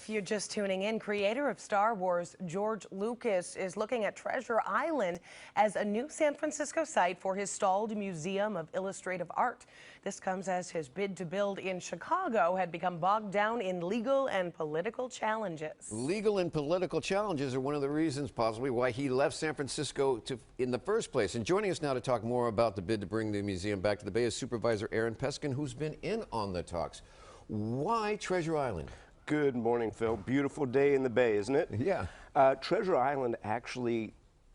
If you're just tuning in, creator of Star Wars, George Lucas, is looking at Treasure Island as a new San Francisco site for his stalled Museum of Illustrative Art. This comes as his bid to build in Chicago had become bogged down in legal and political challenges. Legal and political challenges are one of the reasons possibly why he left San Francisco in the first place. And joining us now to talk more about the bid to bring the museum back to the Bay is Supervisor Aaron Peskin, who's been in on the talks. Why Treasure Island? Good morning, Phil. Beautiful day in the Bay, isn't it? Yeah. Treasure Island actually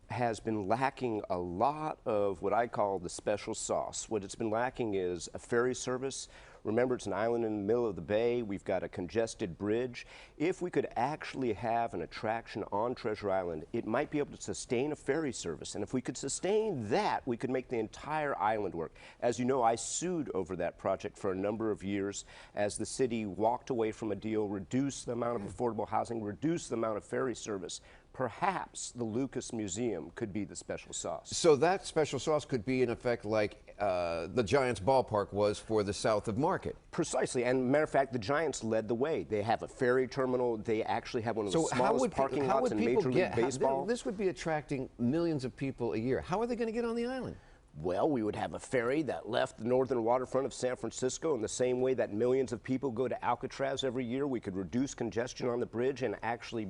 has been lacking a lot of what I call the special sauce. What it's been lacking is a ferry service. Remember, it's an island in the middle of the bay. We've got a congested bridge. If we could actually have an attraction on Treasure Island, it might be able to sustain a ferry service. And if we could sustain that, we could make the entire island work. As you know, I sued over that project for a number of years as the city walked away from a deal, reduced the amount of affordable housing, reduced the amount of ferry service. Perhaps the Lucas Museum could be the special sauce. So that special sauce could be in effect like the Giants ballpark was for the south of Market. Precisely, and matter of fact, the Giants led the way. They have a ferry terminal. They actually have one of the smallest parking lots in Major League Baseball. This would be attracting millions of people a year. How are they going to get on the island? Well, we would have a ferry that left the northern waterfront of San Francisco in the same way that millions of people go to Alcatraz every year. We could reduce congestion on the bridge and actually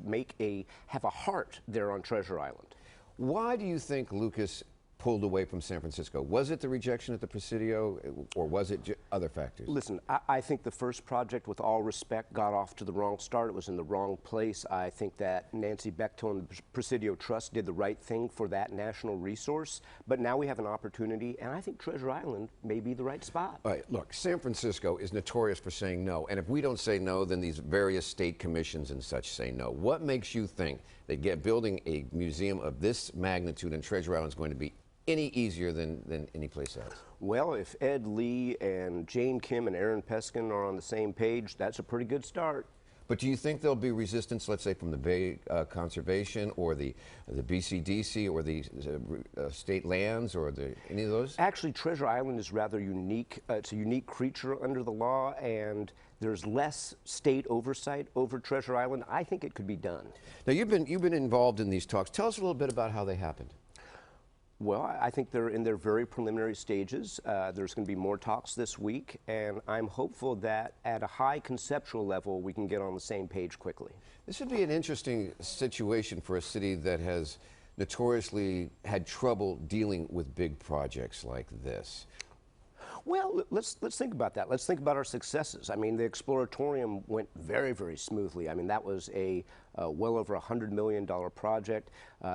have a heart there on Treasure Island. Why do you think Lucas pulled away from San Francisco? Was it the rejection at the Presidio, or was it other factors? Listen, I think the first project, with all respect, got off to the wrong start. It was in the wrong place. I think that Nancy Bechtel and the Presidio Trust did the right thing for that national resource, but now we have an opportunity, and I think Treasure Island may be the right spot. All right, look, San Francisco is notorious for saying no, and if we don't say no, then these various state commissions and such say no. What makes you think that building a museum of this magnitude in Treasure Island is going to be any easier than any place else? Well, if Ed Lee and Jane Kim and Aaron Peskin are on the same page, that's a pretty good start. But do you think there'll be resistance, let's say, from the Bay Conservation or the BCDC or the state lands or any of those? Actually, Treasure Island is rather unique. It's a unique creature under the law, and there's less state oversight over Treasure Island. I think it could be done. Now, you've been involved in these talks. Tell us a little bit about how they happened. Well, I think they're in their very preliminary stages. There's going to be more talks this week, and I'm hopeful that at a high conceptual level, we can get on the same page quickly. This would be an interesting situation for a city that has notoriously had trouble dealing with big projects like this. Well, let's think about that. Let's think about our successes. I mean, the Exploratorium went very, very smoothly. I mean, that was a well over $100 million project.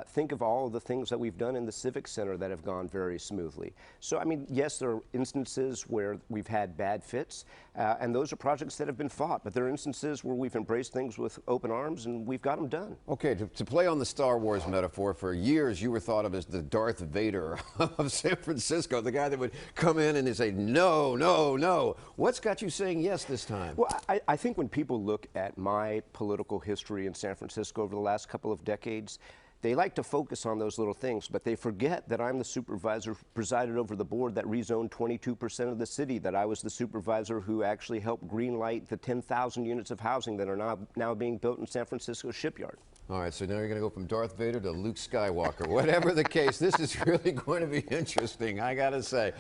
Think of all of the things that we've done in the Civic Center that have gone very smoothly. So, I mean, yes, there are instances where we've had bad fits, and those are projects that have been fought, but there are instances where we've embraced things with open arms and we've got them done. Okay, to play on the Star Wars metaphor, for years you were thought of as the Darth Vader of San Francisco, the guy that would come in and say, no, no, no. What's got you saying yes this time? Well, I think when people look at my political history in San Francisco over the last couple of decades, they like to focus on those little things, but they forget that I'm the supervisor who presided over the board that rezoned 22% of the city, that I was the supervisor who actually helped greenlight the 10,000 units of housing that are now being built in San Francisco shipyard. All right, so now you're going to go from Darth Vader to Luke Skywalker. Whatever the case, this is really going to be interesting, I got to say.